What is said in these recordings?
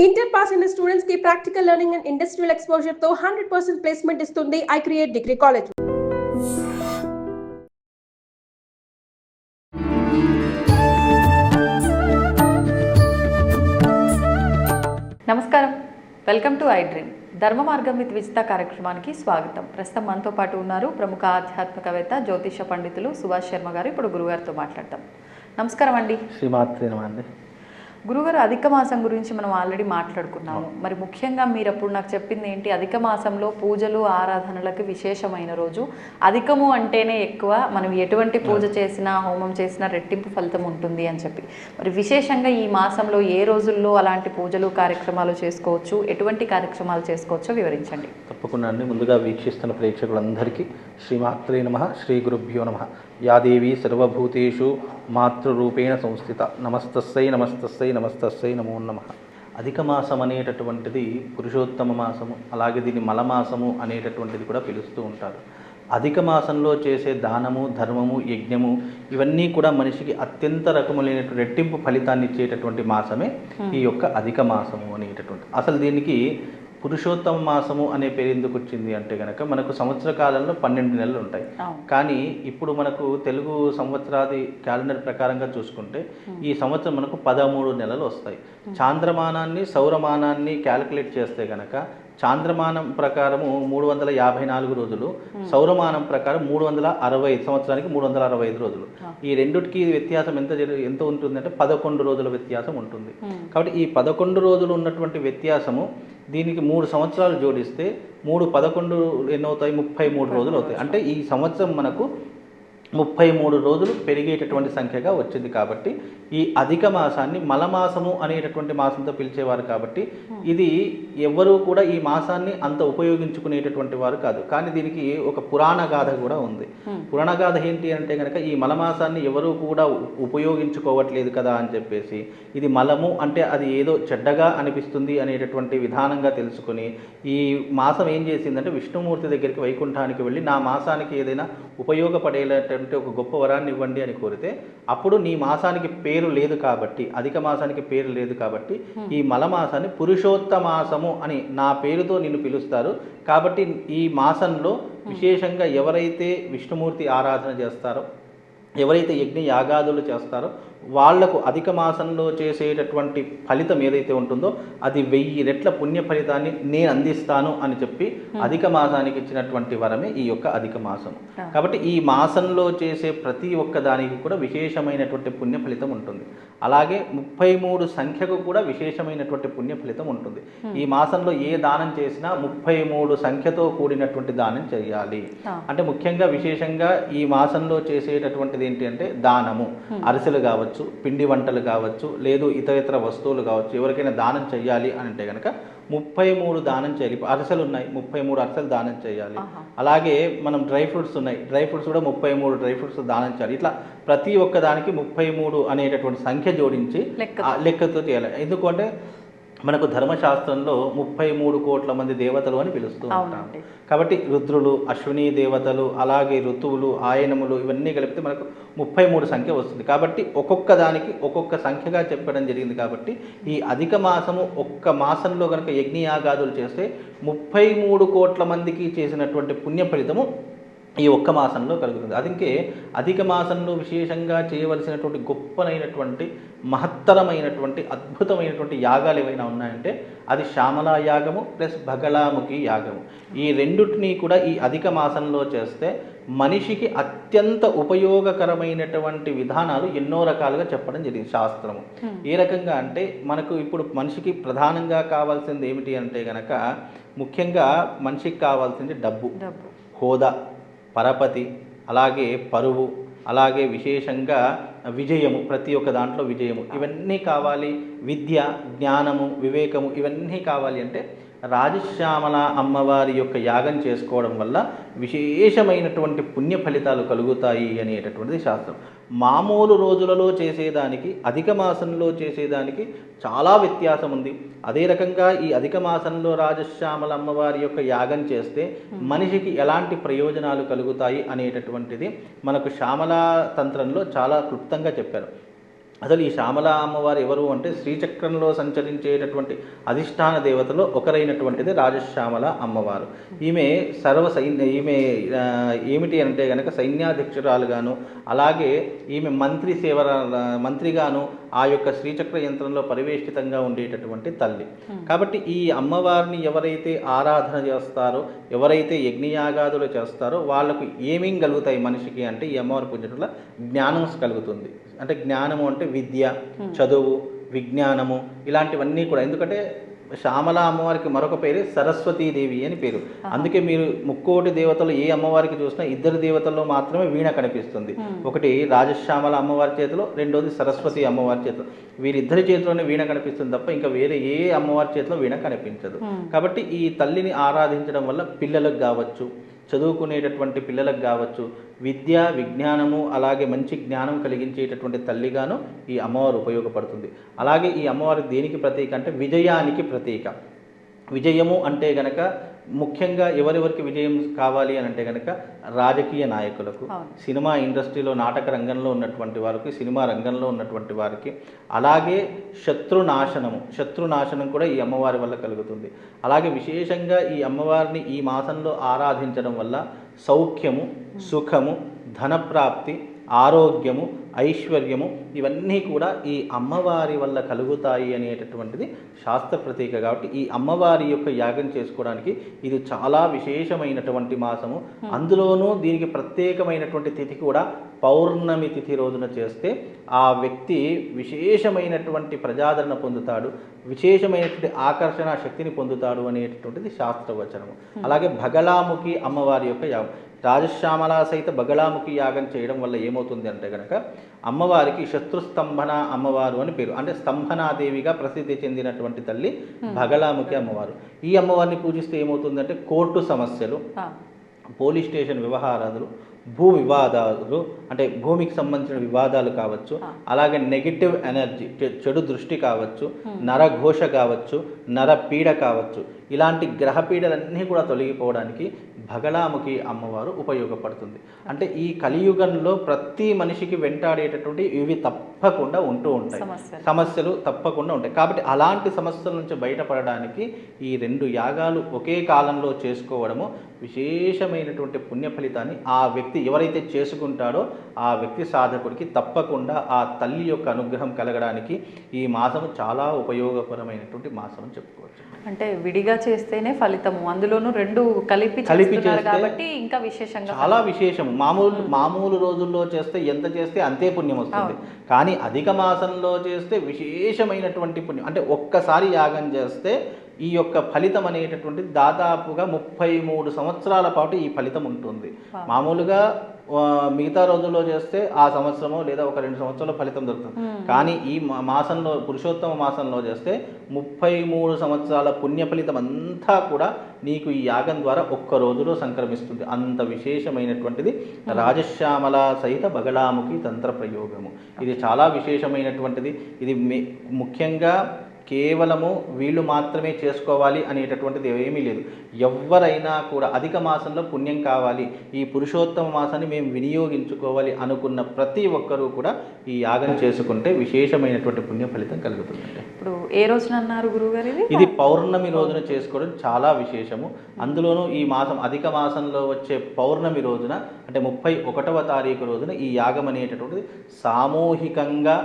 Inter pass అయిన students కి practical learning and industrial exposure తో 100% ప్లేస్మెంట్ ఇస్తుంది ఐ క్రియేట్ డిగ్రీ కాలేజ్. నమస్కారం, వెల్కమ్ టు ఐ డ్రీమ్. ధర్మ మార్గం విత్ విజిత కార్యక్రమానికి స్వాగతం. ప్రస్తుతం మనతో పాటు ఉన్నారు ప్రముఖ ఆధ్యాత్మికవేత్త జ్యోతిష పండితులు సుభాష్ శర్మ గారు. ఇప్పుడు గురుగారితో మాట్లాడతాం. నమస్కారం అండి. శ్రీమాత్రే నమః అండి. గురుగారు, అధిక మాసం గురించి మనం ఆల్రెడీ మాట్లాడుకున్నాము. మరి ముఖ్యంగా మీరు అప్పుడు నాకు చెప్పింది ఏంటి, అధిక మాసంలో పూజలు ఆరాధనలకు విశేషమైన రోజు. అధికము అంటేనే ఎక్కువ, మనం ఎటువంటి పూజ చేసినా హోమం చేసినా రెట్టింపు ఫలితం ఉంటుంది అని చెప్పి, మరి విశేషంగా ఈ మాసంలో ఏ రోజుల్లో అలాంటి పూజలు కార్యక్రమాలు చేసుకోవచ్చు, ఎటువంటి కార్యక్రమాలు చేసుకోవచ్చో వివరించండి. తప్పకుండా అండి. ముందుగా వీక్షిస్తున్న ప్రేక్షకులందరికీ శ్రీమాత్రే నమః, శ్రీ గురుభ్యో నమః. యాదేవి సర్వభూతేషు మాతృరూపేణ సంస్థిత నమస్తస్సై నమస్తస్సై నమస్తస్సై నమో నమః. అధిక మాసం అనేటటువంటిది పురుషోత్తమ మాసము, అలాగే దీన్ని మలమాసము అనేటటువంటిది కూడా పిలుస్తూ ఉంటారు. అధిక మాసంలో చేసే దానము, ధర్మము, యజ్ఞము ఇవన్నీ కూడా మనిషికి అత్యంత రకములైనటువంటి రెట్టింపు ఫలితాన్ని ఇచ్చేటటువంటి మాసమే ఈ యొక్క అధిక మాసము అనేటటువంటి. అసలు దీనికి పురుషోత్తమ మాసము అనే పేరు ఎందుకు వచ్చింది అంటే కనుక, మనకు సంవత్సర కాలంలో 12 నెలలు ఉంటాయి. కానీ ఇప్పుడు మనకు తెలుగు సంవత్సరాది క్యాలెండర్ ప్రకారంగా చూసుకుంటే ఈ సంవత్సరం మనకు 13 నెలలు వస్తాయి. చాంద్రమానాన్ని సౌరమానాన్ని క్యాలిక్యులేట్ చేస్తే కనుక చాంద్రమానం ప్రకారము 354 రోజులు, సౌరమానం ప్రకారం 365 సంవత్సరానికి 365 రోజులు. ఈ రెండుకి వ్యత్యాసం ఎంత ఉంటుందంటే 11 రోజుల వ్యత్యాసం ఉంటుంది. కాబట్టి ఈ 11 రోజులు ఉన్నటువంటి వ్యత్యాసము దీనికి 3 సంవత్సరాలు జోడిస్తే 3 ఎన్నవుతాయి, 33 రోజులు అవుతాయి. అంటే ఈ సంవత్సరం మనకు 33 రోజులు పెరిగేటటువంటి సంఖ్యగా వచ్చింది. కాబట్టి ఈ అధిక మాసాన్ని మలమాసము అనేటటువంటి మాసంతో పిలిచేవారు. కాబట్టి ఇది ఎవ్వరూ కూడా ఈ మాసాన్ని అంత ఉపయోగించుకునేటటువంటి వారు కాదు. కానీ దీనికి ఒక పురాణ గాథ కూడా ఉంది. పురాణ గాథ ఏంటి అంటే కనుక, ఈ మలమాసాన్ని ఎవరూ కూడా ఉపయోగించుకోవట్లేదు కదా అని చెప్పేసి, ఇది మలము అంటే అది ఏదో చెడ్డగా అనిపిస్తుంది అనేటటువంటి విధానంగా తెలుసుకొని ఈ మాసం ఏం చేసిందంటే, విష్ణుమూర్తి దగ్గరికి వైకుంఠానికి వెళ్ళి నా మాసానికి ఏదైనా ఉపయోగపడేటటువంటి ఒక గొప్ప వరాన్ని ఇవ్వండి అని కోరితే, అప్పుడు నీ మాసానికి పేరు లేదు కాబట్టి, అధిక మాసానికి పేరు లేదు కాబట్టి ఈ మలమాసాన్ని పురుషోత్తమాసము అని నా పేరుతో నిన్ను పిలుస్తారు. కాబట్టి ఈ మాసంలో విశేషంగా ఎవరైతే విష్ణుమూర్తి ఆరాధన చేస్తారో, ఎవరైతే యజ్ఞ యాగాదులు చేస్తారో వాళ్లకు అధిక మాసంలో చేసేటటువంటి ఫలితం ఏదైతే ఉంటుందో అది 1000 రెట్ల పుణ్య ఫలితాన్ని నేను అందిస్తాను అని చెప్పి అధిక మాసానికి ఇచ్చినటువంటి వరమే ఈ యొక్క అధిక మాసం. కాబట్టి ఈ మాసంలో చేసే ప్రతి ఒక్క దానికి కూడా విశేషమైనటువంటి పుణ్య ఫలితం ఉంటుంది. అలాగే 33 సంఖ్యకు కూడా విశేషమైనటువంటి పుణ్య ఫలితం ఉంటుంది. ఈ మాసంలో ఏ దానం చేసినా 33 సంఖ్యతో కూడినటువంటి దానం చేయాలి. అంటే ముఖ్యంగా విశేషంగా ఈ మాసంలో చేసేటటువంటిది ఏంటి అంటే, దానము, అరిసెలు కావచ్చు, పిండి వంటలు కావచ్చు, లేదు ఇతర వస్తువులు కావచ్చు, ఎవరికైనా దానం చేయాలి అని అంటే కనుక 33 దానం చేయాలి. అరిసెలు ఉన్నాయి, 33 అరిసెలు దానం చేయాలి. అలాగే మనం డ్రై ఫ్రూట్స్ ఉన్నాయి, డ్రై ఫ్రూట్స్ కూడా 33 డ్రై ఫ్రూట్స్ దానం చేయాలి. ఇట్లా ప్రతి ఒక్క దానికి 33 అనేటటువంటి సంఖ్య జోడించి లెక్కతో చేయాలి. ఎందుకంటే మనకు ధర్మశాస్త్రంలో 33 కోట్ల మంది దేవతలు అని పిలుస్తూ ఉంటాం. కాబట్టి రుద్రులు, అశ్విని దేవతలు, అలాగే ఋతువులు, ఆయనములు ఇవన్నీ కలిపితే మనకు 33 సంఖ్య వస్తుంది. కాబట్టి ఒక్కొక్క దానికి ఒక్కొక్క సంఖ్యగా చెప్పడం జరిగింది. కాబట్టి ఈ అధిక మాసము ఒక్క మాసంలో కనుక యజ్ఞయాగాదులు చేస్తే 33 కోట్ల మందికి చేసినటువంటి పుణ్య ఫలితము ఈ ఒక్క మాసంలో కలుగుతుంది. అందుకే అధిక మాసంలో విశేషంగా చేయవలసినటువంటి గొప్పనైనటువంటి మహత్తరమైనటువంటి అద్భుతమైనటువంటి యాగాలు ఏవైనా ఉన్నాయంటే అది శ్యామలా యాగము ప్లస్ బగళాముఖి యాగము. ఈ రెండుటిని కూడా ఈ అధిక మాసంలో చేస్తే మనిషికి అత్యంత ఉపయోగకరమైనటువంటి విధానాలు ఎన్నో రకాలుగా చెప్పడం జరిగింది శాస్త్రము. ఏ రకంగా అంటే, మనకు ఇప్పుడు మనిషికి ప్రధానంగా కావాల్సింది ఏమిటి అంటే గనక, ముఖ్యంగా మనిషికి కావాల్సింది డబ్బు, హోదా, పరపతి, అలాగే పరువు, అలాగే విశేషంగా విజయము, ప్రతి ఒక్క దాంట్లో విజయము ఇవన్నీ కావాలి. విద్య, జ్ఞానము, వివేకము ఇవన్నీ కావాలి అంటే రాజశ్యామల అమ్మవారి యొక్క యాగం చేసుకోవడం వల్ల విశేషమైనటువంటి పుణ్య ఫలితాలు కలుగుతాయి అనేటటువంటిది శాస్త్రం. మామూలు రోజులలో చేసేదానికి అధిక మాసంలో చేసేదానికి చాలా వ్యత్యాసం ఉంది. అదే రకంగా ఈ అధిక మాసంలో రాజశ్యామల అమ్మవారి యొక్క యాగం చేస్తే మనిషికి ఎలాంటి ప్రయోజనాలు కలుగుతాయి అనేటటువంటిది మనకు శ్యామలా తంత్రంలో చాలా క్లుప్తంగా చెప్పారు. అసలు ఈ శ్యామల అమ్మవారు ఎవరు అంటే శ్రీచక్రంలో సంచరించేటటువంటి అధిష్టాన దేవతలో ఒకరైనటువంటిది రాజశ్యామల అమ్మవారు. ఈమె ఈమె ఏమిటి అంటే కనుక సైన్యాధ్యక్షురాలుగాను, అలాగే ఈమె మంత్రిగాను ఆ యొక్క శ్రీచక్ర యంత్రంలో పరివేష్టితంగా ఉండేటటువంటి తల్లి. కాబట్టి ఈ అమ్మవారిని ఎవరైతే ఆరాధన చేస్తారో, ఎవరైతే యజ్ఞయాగాదులు చేస్తారో వాళ్ళకు ఏమేం కలుగుతాయి మనిషికి అంటే ఈ అమ్మవారి పూజ వల్ల జ్ఞానం కలుగుతుంది. అంటే జ్ఞానము అంటే విద్య, చదువు, విజ్ఞానము ఇలాంటివన్నీ కూడా. ఎందుకంటే శ్యామల అమ్మవారికి మరొక పేరే సరస్వతీదేవి అని పేరు. అందుకే మీరు ముక్కోటి దేవతలు ఏ అమ్మవారికి చూసినా ఇద్దరు దేవతల్లో మాత్రమే వీణ కనిపిస్తుంది. ఒకటి రాజశ్యామల అమ్మవారి చేతిలో, రెండోది సరస్వతి అమ్మవారి చేతిలో. వీరిద్దరి చేతిలోనే వీణ కనిపిస్తుంది తప్ప ఇంకా వేరే ఏ అమ్మవారి చేతిలో వీణ కనిపించదు. కాబట్టి ఈ తల్లిని ఆరాధించడం వల్ల పిల్లలకు కావచ్చు, చదువుకునేటటువంటి పిల్లలకు కావచ్చు, విద్య, విజ్ఞానము, అలాగే మంచి జ్ఞానం కలిగించేటటువంటి తల్లిగాను ఈ అమ్మవారు ఉపయోగపడుతుంది. అలాగే ఈ అమ్మవారి దేనికి ప్రతీక అంటే విజయానికి ప్రతీక. విజయము అంటే గనక ముఖ్యంగా ఎవరెవరికి విజయం కావాలి అని అంటే కనుక రాజకీయ నాయకులకు, సినిమా ఇండస్ట్రీలో నాటక రంగంలో ఉన్నటువంటి వారికి, సినిమా రంగంలో ఉన్నటువంటి వారికి, అలాగే శత్రునాశనం కూడా ఈ అమ్మవారి వల్ల కలుగుతుంది. అలాగే విశేషంగా ఈ అమ్మవారిని ఈ మాసంలో ఆరాధించడం వల్ల సౌఖ్యము, సుఖము, ధనప్రాప్తి, ఆరోగ్యము, ఐశ్వర్యము ఇవన్నీ కూడా ఈ అమ్మవారి వల్ల కలుగుతాయి అనేటటువంటిది శాస్త్ర ప్రతీక. కాబట్టి ఈ అమ్మవారి యొక్క యాగం చేసుకోవడానికి ఇది చాలా విశేషమైనటువంటి మాసము. అందులోనూ దీనికి ప్రత్యేకమైనటువంటి తిథి కూడా పౌర్ణమి తిథి రోజున చేస్తే ఆ వ్యక్తి విశేషమైనటువంటి ప్రజాదరణ పొందుతాడు, విశేషమైనటువంటి ఆకర్షణ శక్తిని పొందుతాడు అనేటటువంటిది శాస్త్రవచనము. అలాగే బగళాముఖి అమ్మవారి యొక్క యాగం, రాజశ్యామల సహిత బగళాముఖి యాగం చేయడం వల్ల ఏమవుతుంది అంటే కనుక అమ్మవారికి శత్రుస్తంభన అమ్మవారు అని పేరు. అంటే స్తంభనాదేవిగా ప్రసిద్ధి చెందినటువంటి తల్లి బగళాముఖి అమ్మవారు. ఈ అమ్మవారిని పూజిస్తే ఏమవుతుందంటే కోర్టు సమస్యలు, పోలీస్ స్టేషన్ వ్యవహారాలు, భూ వివాదాలు అంటే భూమికి సంబంధించిన వివాదాలు కావచ్చు, అలాగే నెగిటివ్ ఎనర్జీ, చెడు దృష్టి కావచ్చు, నరఘోష కావచ్చు, నరపీడ కావచ్చు, ఇలాంటి గ్రహపీడలన్నీ కూడా తొలగిపోవడానికి బగళాముఖి అమ్మవారు ఉపయోగపడుతుంది. అంటే ఈ కలియుగంలో ప్రతి మనిషికి వెంటాడేటటువంటి ఇవి తప్పకుండా ఉంటూ ఉంటాయి, సమస్యలు తప్పకుండా ఉంటాయి. కాబట్టి అలాంటి సమస్యల నుంచి బయటపడడానికి ఈ రెండు యాగాలు ఒకే కాలంలో చేసుకోవడము విశేషమైనటువంటి పుణ్య ఫలితాన్ని ఆ వ్యక్తి ఎవరైతే చేసుకుంటాడో ఆ వ్యక్తి సాధకుడికి తప్పకుండా ఆ తల్లి యొక్క అనుగ్రహం కలగడానికి ఈ మాసము చాలా ఉపయోగకరమైనటువంటి మాసం అని చెప్పుకోవచ్చు. అంటే విడిగా చేస్తేనే ఫలితము, అందులోనూ రెండు కలిపి చేస్తున్నారు కాబట్టి ఇంకా విశేషంగా చాలా విశేషము. మామూలు రోజుల్లో చేస్తే ఎంత చేస్తే అంతే పుణ్యం వస్తుంది. కానీ అధిక మాసంలో చేస్తే విశేషమైనటువంటి పుణ్యం. అంటే ఒక్కసారి యాగం చేస్తే ఈ యొక్క ఫలితం అనేటటువంటిది దాదాపుగా 33 సంవత్సరాల పాటు ఈ ఫలితం ఉంటుంది. మామూలుగా మిగతా రోజుల్లో చేస్తే ఆ సంవత్సరమో లేదా ఒక 2 సంవత్సరాల ఫలితం దొరుకుతుంది. కానీ ఈ మాసంలో, పురుషోత్తమ మాసంలో చేస్తే 33 సంవత్సరాల పుణ్య ఫలితం అంతా కూడా నీకు ఈ యాగం ద్వారా ఒక్క రోజులో సంక్రమిస్తుంది. అంత విశేషమైనటువంటిది రాజశ్యామల సహిత బగళాముఖి తంత్ర ప్రయోగము. ఇది చాలా విశేషమైనటువంటిది. ఇది ముఖ్యంగా కేవలము వీళ్ళు మాత్రమే చేసుకోవాలి అనేటటువంటిది ఏమీ లేదు. ఎవరైనా కూడా అధిక మాసంలో పుణ్యం కావాలి, ఈ పురుషోత్తమ మాసాన్ని మేము వినియోగించుకోవాలి అనుకున్న ప్రతి ఒక్కరూ కూడా ఈ యాగం చేసుకుంటే విశేషమైనటువంటి పుణ్య ఫలితం కలుగుతుంది. ఇప్పుడు ఏ రోజున అన్నారు గురువుగారు? ఇది పౌర్ణమి రోజున చేసుకోవడం చాలా విశేషము. అందులోనూ ఈ మాసం అధిక మాసంలో వచ్చే పౌర్ణమి రోజున అంటే 31వ తారీఖు రోజున ఈ యాగం అనేటటువంటిది సామూహికంగా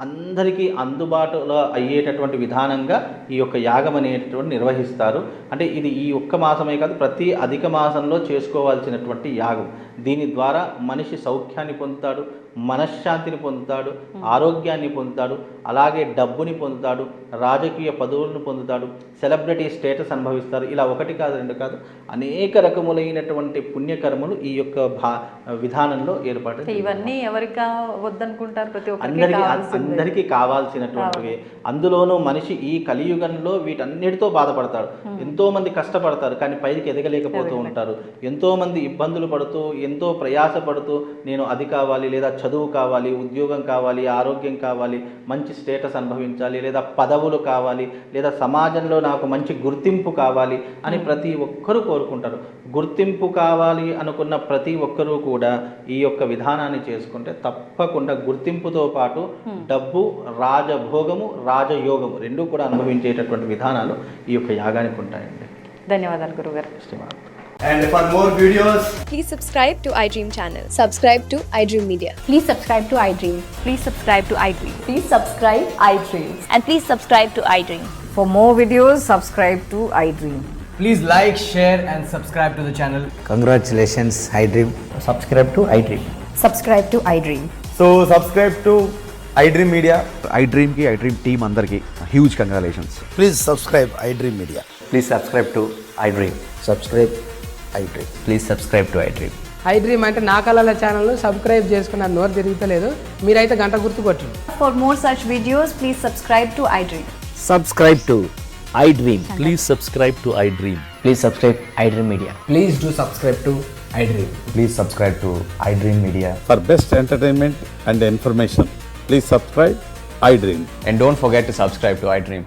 అందరికీ అందుబాటులో అయ్యేటటువంటి విధానంగా ఈ యొక్క యాగం అనేటటువంటి నిర్వహిస్తారు. అంటే ఇది ఈ ఒక్క మాసమే కాదు, ప్రతి అధిక మాసంలో చేసుకోవాల్సినటువంటి యాగం. దీని ద్వారా మనిషి సౌఖ్యాన్ని పొందుతాడు, మనశ్శాంతిని పొందుతాడు, ఆరోగ్యాన్ని పొందుతాడు, అలాగే డబ్బుని పొందుతాడు, రాజకీయ పదవులను పొందుతాడు, సెలబ్రిటీ స్టేటస్ అనుభవిస్తారు. ఇలా ఒకటి కాదు, రెండు కాదు, అనేక రకములైనటువంటి పుణ్యకర్మలు ఈ యొక్క విధానంలో ఏర్పాటు. ఇవన్నీ ఎవరికి వద్దనుకుంటారు? ప్రతి అందరికీ కావాల్సినటువంటివి. అందులోనూ మనిషి ఈ కలియుగంలో వీటన్నిటితో బాధపడతాడు. ఎంతో మంది కష్టపడతారు కానీ పైకి ఎదగలేకపోతూ ఉంటారు. ఎంతో మంది ఇబ్బందులు పడుతూ, ఎంతో ప్రయాసపడుతూ నేను అది కావాలి, లేదా చదువు కావాలి, ఉద్యోగం కావాలి, ఆరోగ్యం కావాలి, మంచి స్టేటస్ అనుభవించాలి, లేదా పదవులు కావాలి, లేదా సమాజంలో నాకు మంచి గుర్తింపు కావాలి అని ప్రతి ఒక్కరూ కోరుకుంటారు. గుర్తింపు కావాలి అనుకున్న ప్రతి ఒక్కరూ కూడా ఈ యొక్క విధానాన్ని చేసుకుంటే తప్పకుండా గుర్తింపుతో పాటు డబ్బు, రాజభోగము, రాజయోగము రెండూ కూడా అనుభవించేటటువంటి విధానాలు ఈ యొక్క యాగానికి ఉంటాయండి. ధన్యవాదాలు గురుగారు. Shriman. And for more videos, Please subscribe to iDream channel. Subscribe to iDream Media. Please subscribe to iDream. Please subscribe to iDream. Please subscribe iDream. And please subscribe to iDream. For more videos, subscribe to iDream. please like, share and subscribe to the channel. Congratulations, iDream. Subscribe to iDream. Subscribe to iDream. So subscribe to iDream Media. iDream की iDream team अंदर की huge congratulations. Please subscribe iDream Media. Please subscribe to iDream. Subscribe iDream. Please subscribe to iDream. iDream అంటే నా కళల channel subscribe చేసుకున్న నోరు తిరుగుతలేదు, మీరైతే గంట గుర్తు కొట్టండి. For more such videos, please subscribe to iDream. Subscribe to iDream. Please subscribe to iDream. Please subscribe iDream Media. Please do subscribe to iDream. Please subscribe to iDream Media. For best entertainment and information, please subscribe iDream. And don't forget to subscribe to iDream.